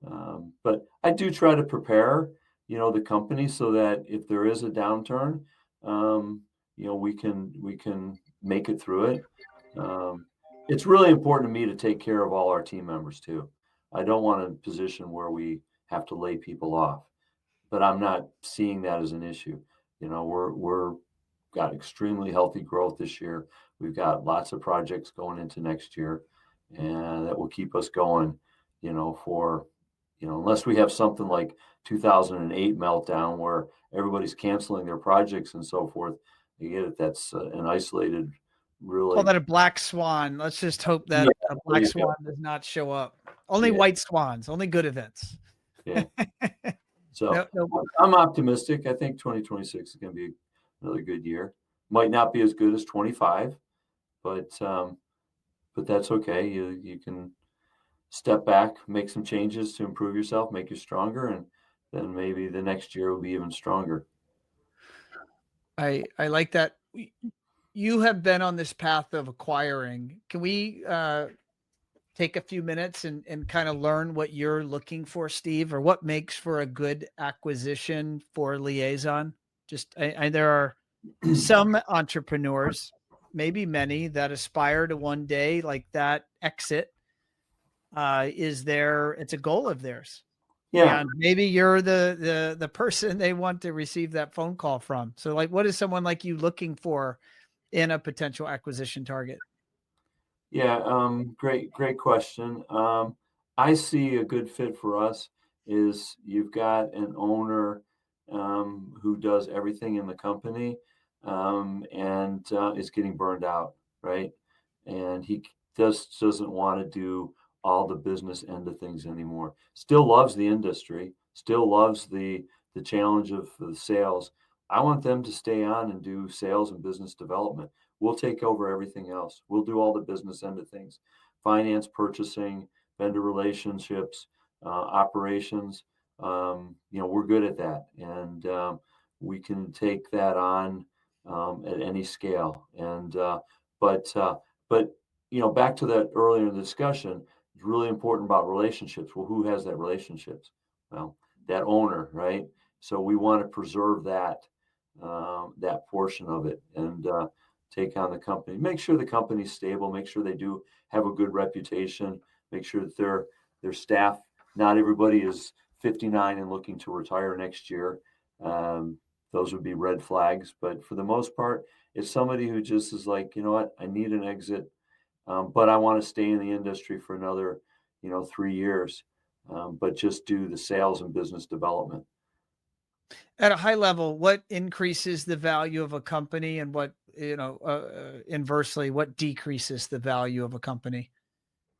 C: But I do try to prepare, the company so that if there is a downturn, we can make it through it. Um, it's really important to me to take care of all our team members too. I don't want a position where we have to lay people off, but I'm not seeing that as an issue. We're got extremely healthy growth this year. We've got lots of projects going into next year, and that will keep us going, for, unless we have something like 2008 meltdown where everybody's canceling their projects and so forth. You get it. That's an isolated,
A: Call
C: really.
A: that a black swan. Let's just hope
C: Yeah,
A: that a
C: there
A: black
C: you go.
A: swan does not show up. Only
C: Yeah,
A: white swans, only good events.
C: yeah. So
A: No, no.
C: I'm optimistic. I think 2026 is going to be another good year. Might not be as good as 25, but that's okay. You can step back, make some changes to improve yourself, make you stronger, and then maybe the next year will be even stronger.
A: I like that. You have been on this path of acquiring. Can we take a few minutes and kind of learn what you're looking for, Steve, or what makes for a good acquisition for Liaison? Just there are some entrepreneurs, maybe many, that aspire to one day like that exit is their it's a goal of theirs.
C: Yeah,
A: And maybe you're the person they want to receive that phone call from. So like what is someone like you looking for in a potential acquisition target?
C: yeah. Great question. I see a good fit for us is you've got an owner who does everything in the company and is getting burned out, right? And he just doesn't want to do all the business end of things anymore. Still loves the industry, still loves the challenge of the sales. I want them to stay on and do sales and business development. We'll take over everything else. We'll do all the business end of things, finance, purchasing, vendor relationships, operations. We're good at that, and we can take that on at any scale. And but back to that earlier discussion, it's really important about relationships. Well, who has that relationships? Well, that owner, right? So we want to preserve that portion of it and take on the company. Make sure the company's stable. Make sure they do have a good reputation. Make sure that their staff. Not everybody is 59 and looking to retire next year. Um, those would be red flags. But for the most part, it's somebody who just is like, you know what, I need an exit, but I want to stay in the industry for another, 3 years, but just do the sales and business development.
A: At a high level, what increases the value of a company and what, inversely, what decreases the value of a company?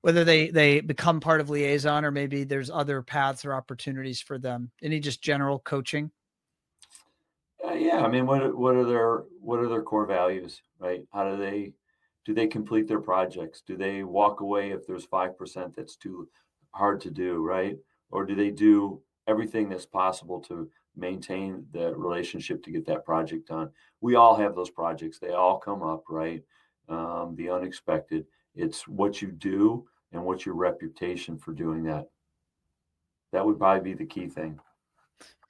A: Whether they become part of Liaison or maybe there's other paths or opportunities for them. Any just general coaching?
C: Yeah, I mean, what are their core values, right? How Do they complete their projects? Do they walk away if there's 5% that's too hard to do, right? Or do they do everything that's possible to maintain the relationship to get that project done? We all have those projects. They all come up, right? The unexpected. It's what you do and what's your reputation for doing that. That would probably be the key thing.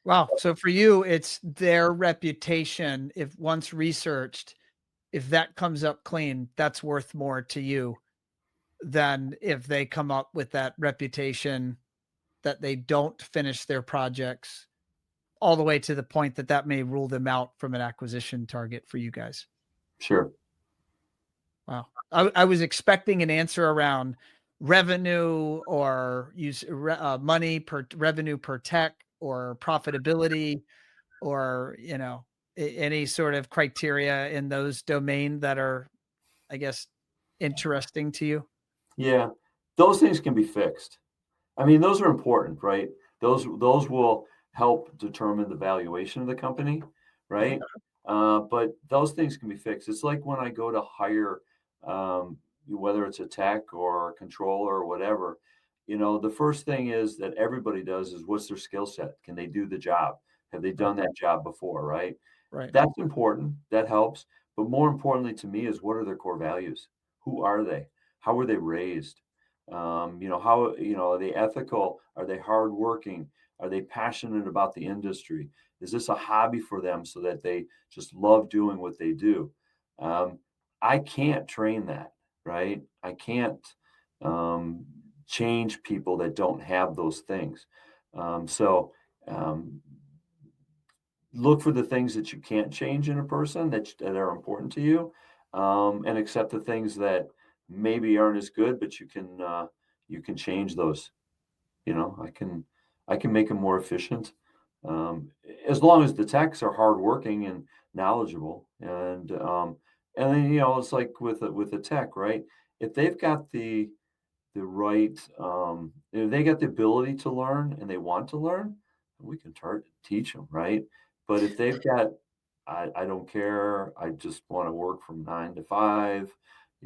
A: Wow. So for you, it's their reputation. If once researched, if that comes up clean, that's worth more to you than if they come up with that reputation that they don't finish their projects all the way to the point that that may rule them out from an acquisition target for you guys.
C: Sure.
A: Wow. I was expecting an answer around revenue or money per revenue per tech or profitability or, any sort of criteria in those domain that are, I guess, interesting to you.
C: Yeah. Those things can be fixed. I mean, those are important, right? Those will help determine the valuation of the company, right? But those things can be fixed. It's like when I go to hire, whether it's a tech or a controller or whatever, the first thing is that everybody does is what's their skill set? Can they do the job? Have they
A: Right.
C: done that job before, right?
A: Right.
C: That's important. That helps. But more importantly to me is what are their core values? Who are they? How were they raised? How, are they ethical? Are they hardworking? Are they passionate about the industry? Is this a hobby for them so that they just love doing what they do? Um, I can't train that, right? I can't um, change people that don't have those things. So um, look for the things that you can't change in a person that are important to you, and accept the things that maybe aren't as good, but you can change those. I can make them more efficient, um, as long as the techs are hardworking and knowledgeable. And then it's like with a tech, right? If they've got the right, if they got the ability to learn and they want to learn, we can teach them, right? But if they've got, I don't care, I just want to work from 9 to 5,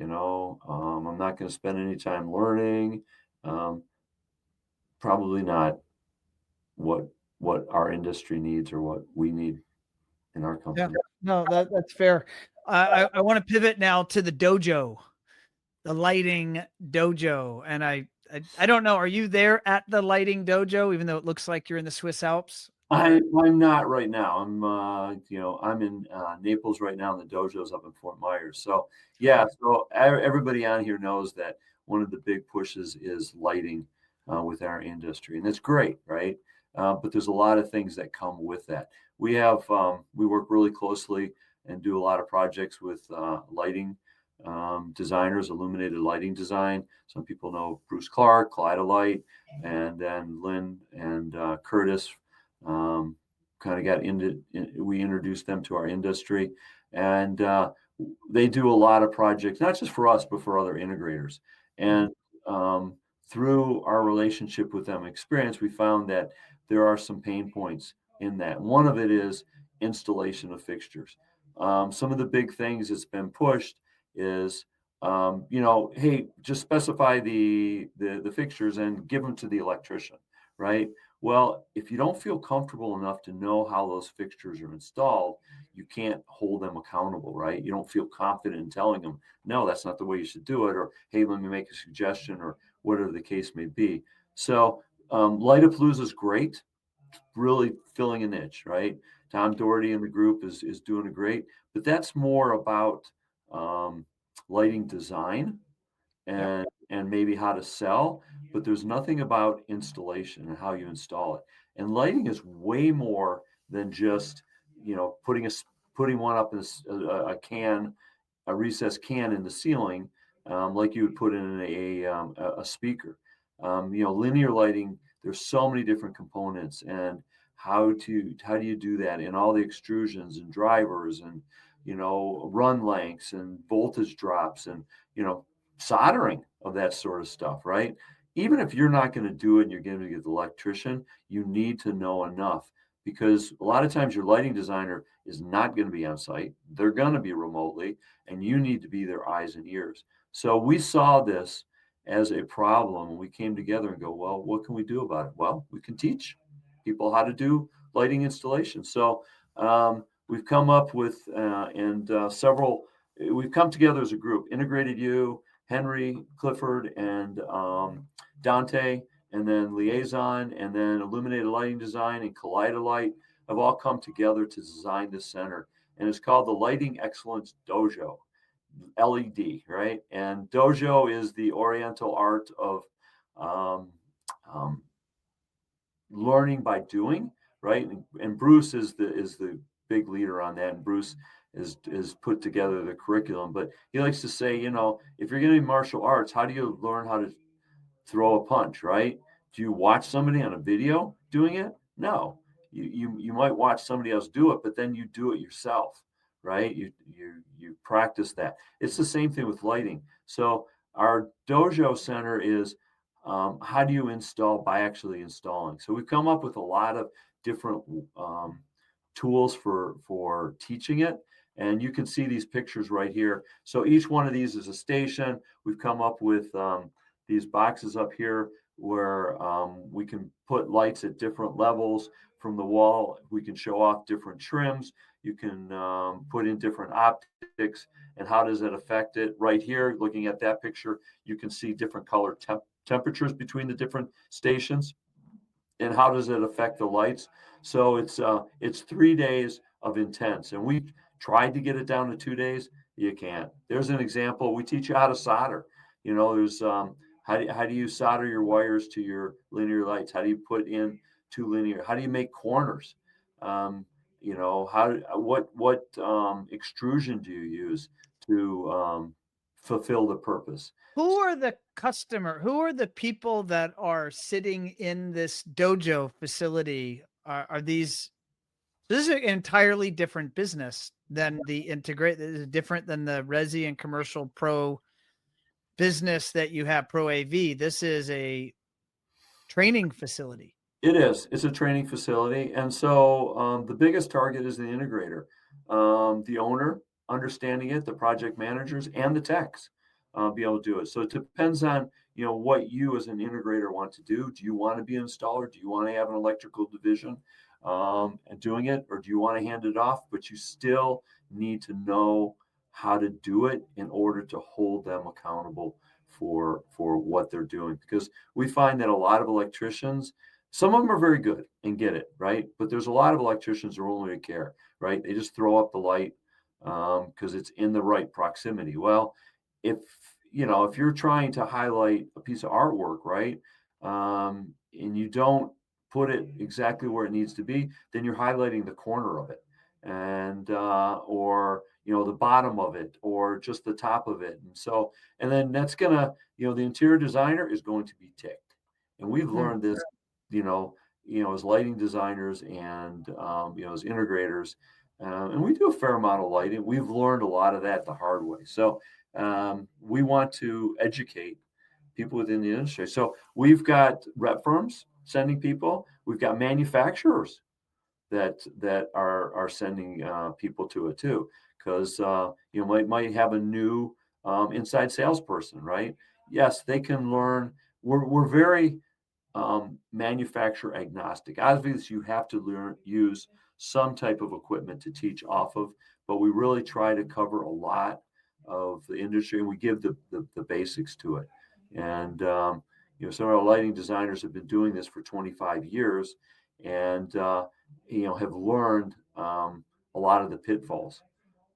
C: I'm not going to spend any time learning. Um, Probably not what what our industry needs or what we need in our
A: Yeah.
C: company.
A: No, that's fair. I want to pivot now to the dojo, the lighting dojo. And I don't know, are you there at the lighting dojo, even though it looks like you're in the Swiss Alps?
C: I'm not right now. I'm in Naples right now, and the dojo's up in Fort Myers. So yeah,
A: Okay.
C: so everybody on here knows that one of the big pushes is lighting with our industry, and that's great, right? But there's a lot of things that come with that. We work really closely and do a lot of projects with lighting designers, illuminated lighting design. Some people know Bruce Clark, Light, and then Lynn and Curtis um, kind of we introduced them to our industry, and they do a lot of projects, not just for us, but for other integrators.
A: Mhm.
C: And um, through our relationship with them experience, we found that there are some pain points in that. One of it is installation of fixtures. Some of the big things that's been pushed is, hey, just specify the fixtures and give them to the electrician, right? Well, if you don't feel comfortable enough to know how those fixtures are installed, you can't hold them accountable, right? You don't feel confident in telling them, no, that's not the way you should do it, or hey, let me make a suggestion, or whatever the case may be. So, Lightapalooza is great, really filling a niche, right? Tom Doherty and the group is doing a great, but that's more about um, lighting design
A: Yep.
C: and maybe how to sell, but there's nothing about installation and how you install it. And lighting is way more than just, putting one up in a can, a recessed can in the ceiling, like you would put in a speaker. Linear lighting, there's so many different components, and how do you do that, and all the extrusions and drivers and run lengths and voltage drops and soldering of that sort of stuff, right? Even if you're not going to do it and you're going to get the electrician, you need to know enough. because a lot of times your lighting designer is not going to be on site. They're going to be remotely, and you need to be their eyes and ears. So we saw this as a problem, and we came together and go, well, what can we do about it? Well, we can teach people how to do lighting installation. So we've come up with several. We've come together as a group: Integrated U, Henry, Clifford, and Dante, and then Liaison, and then Illuminated Lighting Design and Kaleidolight have all come together to design this center. And it's called the Lighting Excellence Dojo, LED, right? And Dojo is the Oriental art of um, um, learning by doing, right? And Bruce is the big leader on that. And Bruce is put together the curriculum. But he likes to say, if you're going to martial arts, how do you learn how to throw a punch, right? Do you watch somebody on a video doing it? No. You might watch somebody else do it, but then you do it yourself, right? You practice that. It's the same thing with lighting. So our dojo center is how do you install by actually installing? So we've come up with a lot of different tools for teaching it. And you can see these pictures right here. So each one of these is a station. We've come up with these boxes up here where we can put lights at different levels from the wall. We can show off different trims. You can put in different optics. And how does it affect it? Right here, looking at that picture, you can see different color temperatures between the different stations. And how does it affect the lights? So it's 3 days of intense, and we tried to get it down to 2 days. You can't. There's an example. We teach you how to solder. There's how do you solder your wires to your linear lights? How do you put in two linear? How do you make corners? What extrusion do you use to fulfill the purpose?
A: Who are the customer? Who are the people that are sitting in this dojo facility? Are these? This is an entirely different business than the integrate. This is different than the Resi and Commercial Pro business that you have, Pro AV. This is a training facility.
C: It is. It's a training facility. And so the biggest target is the integrator, the owner, understanding it, the project managers, and the techs be able to do it. So it depends on, what you as an integrator want to do. Do you want to be an installer? Do you want to have an electrical division and doing it? Or do you want to hand it off? But you still need to know how to do it in order to hold them accountable for what they're doing. Because we find that a lot of electricians, some of them are very good and get it, right? But there's a lot of electricians who only care, right? They just throw up the light because it's in the right proximity. Well, if if you're trying to highlight a piece of artwork, right, and you don't put it exactly where it needs to be, then you're highlighting the corner of it, and or the bottom of it, or just the top of it, and then that's gonna, the interior designer is going to be ticked, and we've
A: Hmm.
C: learned this you know, as lighting designers and as integrators, and we do a fair amount of lighting. We've learned a lot of that the hard way. So we want to educate people within the industry. So we've got rep firms sending people. We've got manufacturers that are sending people to it too, because might have a new inside salesperson, right? Yes, they can learn. We're very manufacturer agnostic. Obviously, you have to use some type of equipment to teach off of, but we really try to cover a lot of the industry, and we give the basics to it. And some of our lighting designers have been doing this for 25 years, and have learned a lot of the pitfalls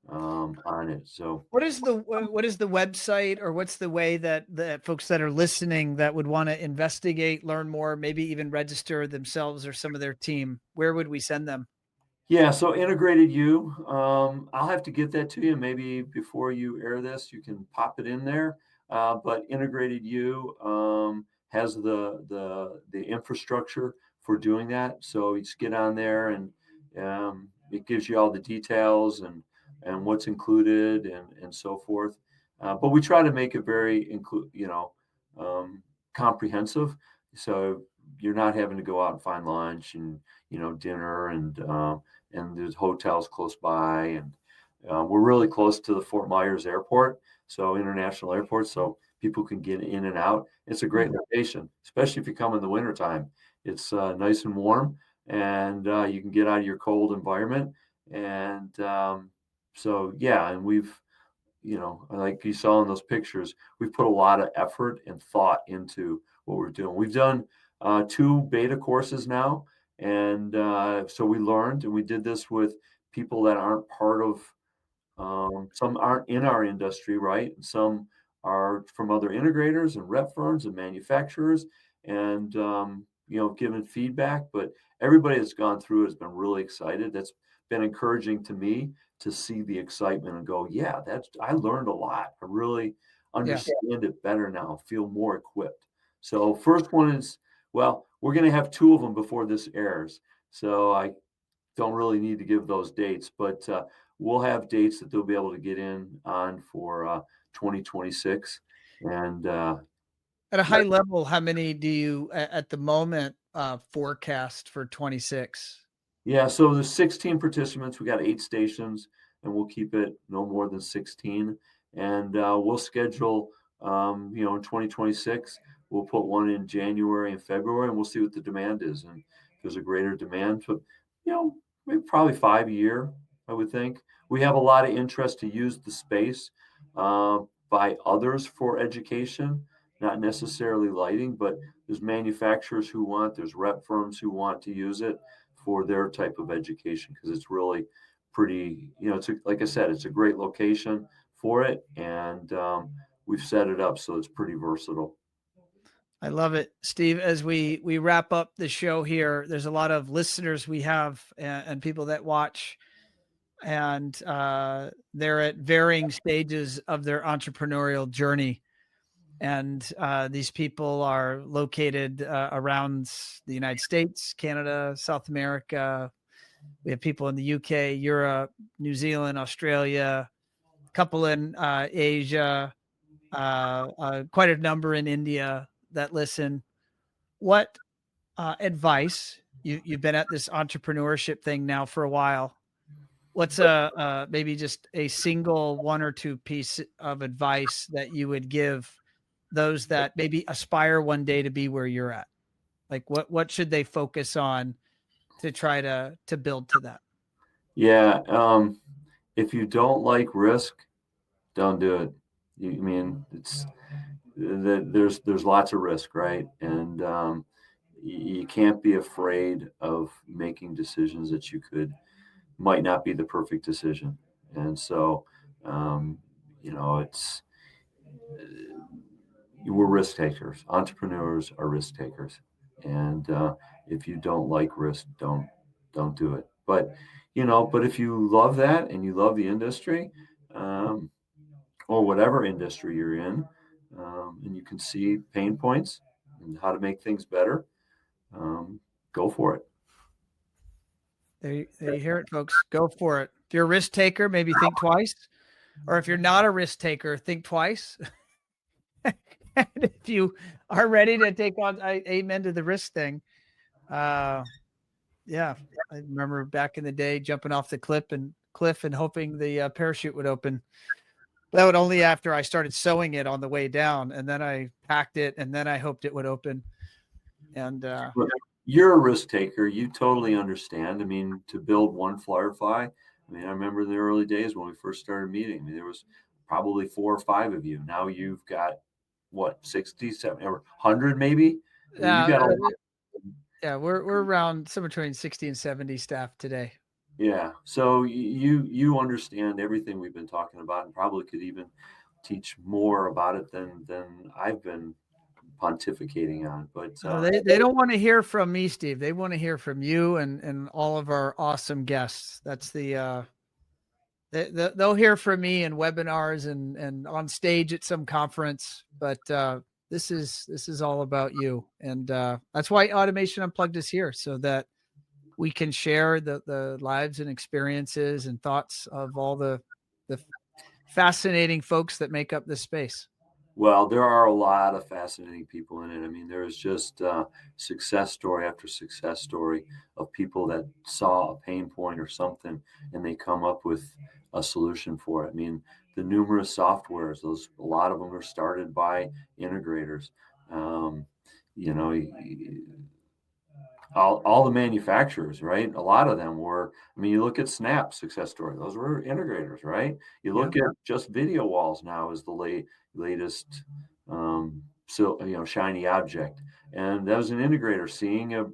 C: on it. So
A: What is the website, or what's the way that the folks that are listening that would want to investigate, learn more, maybe even register themselves or some of their team? Where would we send them?
C: yeah, so integrated U, I'll have to get that to you. Maybe before you air this, you can pop it in there. But integrated U has the infrastructure for doing that. So you just get on there, and it gives you all the details and what's included and so forth. But we try to make it very comprehensive. So you're not having to go out and find lunch and dinner, and there's hotels close by, and we're really close to the Fort Myers airport, so international airport, so people can get in and out. It's a great location, especially if you come in the wintertime. It's nice and warm, and you can get out of your cold environment. And so, yeah, and we've, like you saw in those pictures, we've put a lot of effort and thought into what we're doing. We've done 2 beta courses now, and so we learned, and we did this with people that aren't part of, some aren't in our industry, right? Some are from other integrators and rep firms and manufacturers, and giving feedback. But everybody that's gone through it has been really excited. That's been encouraging to me to see the excitement and go, yeah, I learned a lot. I really understand it better now. Feel more equipped. So first one is, well, we're going to have 2 of them before this airs. So I don't really need to give those dates, but we'll have dates that they'll be able to get in on for 2026. And
A: At a high level, how many do you at the moment forecast for 26?
C: yeah, so there's 16 participants. We got 8 stations, and we'll keep it no more than 16. And we'll schedule, in 2026, we'll put one in January and February, and we'll see what the demand is. And if there's a greater demand, so, maybe probably 5 a year, I would think. We have a lot of interest to use the space by others for education, not necessarily lighting, but there's manufacturers who there's rep firms who want to use it for their type of education, because it's really pretty, like I said, it's a great location for it, and we've set it up so it's pretty versatile.
A: I love it, Steve. As we wrap up the show here, there's a lot of listeners we have and people that watch, and they're at varying stages of their entrepreneurial journey. And these people are located around the United States, Canada, South America. We have people in the UK, Europe, New Zealand, Australia, a couple in Asia, quite a number in India that listen. What advice, you've been at this entrepreneurship thing now for a while. What's maybe just a single 1 or 2 piece of advice that you would give those that maybe aspire one day to be where you're at? Like what should they focus on to try to build to that?
C: Yeah, if you don't like risk, don't do it. I mean, there's lots of risk, right? And you can't be afraid of making decisions that might not be the perfect decision. And so, it's we're risk takers. Entrepreneurs are risk takers, and if you don't like risk, don't do it. But if you love that and you love the industry, um, or whatever industry you're in, and you can see pain points and how to make things better, go for it.
A: There you hear it, folks. Go for it. If you're a risk taker, maybe think twice. Or if you're not a risk taker, think twice. And if you are ready to take on, amen to the risk thing. Yeah, I remember back in the day jumping off the cliff and hoping the parachute would open. That would only after I started sewing it on the way down, and then I packed it, and then I hoped it would open. And
C: Well, you're a risk taker. You totally understand. I mean, to build one Firefly, I mean, I remember in the early days when we first started meeting, I mean, there was probably 4 or 5 of you. Now you've got what, 60, 70, or 100 maybe? I mean, you got a lot.
A: yeah, we're around somewhere between 60 and 70 staff today.
C: Yeah. So you understand everything we've been talking about, and probably could even teach more about it than I've been pontificating on. But
A: They don't want to hear from me, Steve. They want to hear from you and all of our awesome guests. That's they'll hear from me in webinars and on stage at some conference. But this is all about you, and that's why Automation Unplugged is here, so that we can share the lives and experiences and thoughts of all the fascinating folks that make up this space.
C: Well, there are a lot of fascinating people in it. I mean, there is just success story after success story of people that saw a pain point or something, and they come up with a solution for it. I mean, the numerous softwares, a lot of them are started by integrators. Um, you know, all the manufacturers, right? A lot of them were, I mean, you look at Snap success story, those were integrators, right? You
A: Yeah.
C: look at just video walls now is the latest, so, shiny object. And that was an integrator seeing a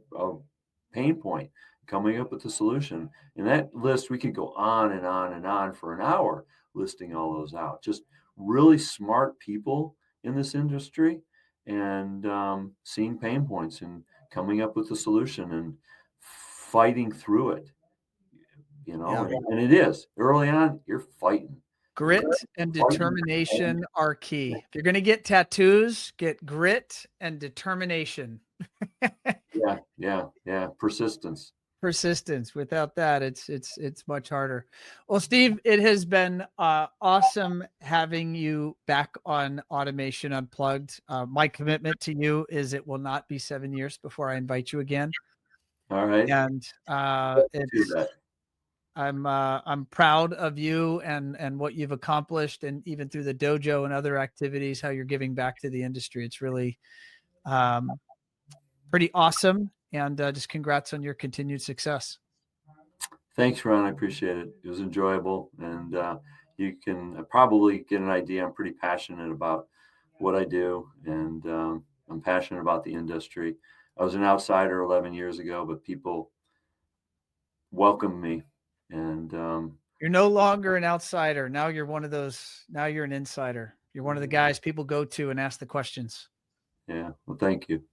C: pain point, coming up with a solution. And that list, we could go on and on and on for an hour listing all those out. Just really smart people in this industry and seeing pain points and coming up with a solution and fighting through it,
A: Yeah.
C: and it is early on, you're fighting.
A: Grit and determination are key. If you're going to get tattoos, get grit and determination.
C: Yeah. Persistence.
A: Persistence. Without that, it's much harder. Well, Steve, it has been awesome having you back on Automation Unplugged. My commitment to you is it will not be 7 years before I invite you again.
C: All right.
A: And
C: Do
A: it's
C: that.
A: I'm proud of you and what you've accomplished, and even through the dojo and other activities, how you're giving back to the industry. It's really pretty awesome. And just congrats on your continued success.
C: Thanks, Ron. I appreciate it. It was enjoyable, and you can probably get an idea. I'm pretty passionate about what I do, and I'm passionate about the industry. I was an outsider 11 years ago, but people welcomed me, and
A: You're no longer an outsider. Now you're one of those. Now you're an insider. You're one of the guys people go to and ask the questions.
C: yeah. Well, thank you.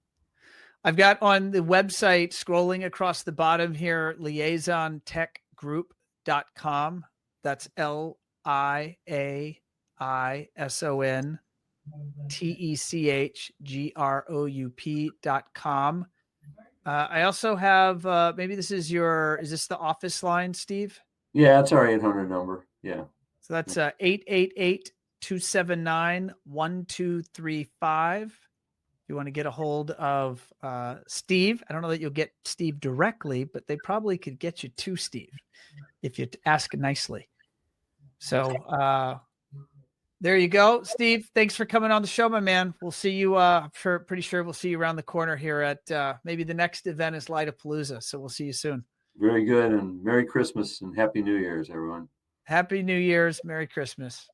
A: I've got on the website, scrolling across the bottom here, liaisontechgroup.com. That's liaisontechgroup.com. I also have, maybe this is is this the office line, Steve?
C: Yeah, it's our 800 number. Yeah.
A: So that's 888-279-1235. If you want to get a hold of Steve, I don't know that you'll get Steve directly, but they probably could get you to Steve if you ask nicely. So there you go, Steve. Thanks for coming on the show, my man. We'll see you. Pretty sure we'll see you around the corner here at maybe the next event is Lightapalooza. So we'll see you soon.
C: Very good, and Merry Christmas and Happy New Year's, everyone.
A: Happy New Year's. Merry Christmas.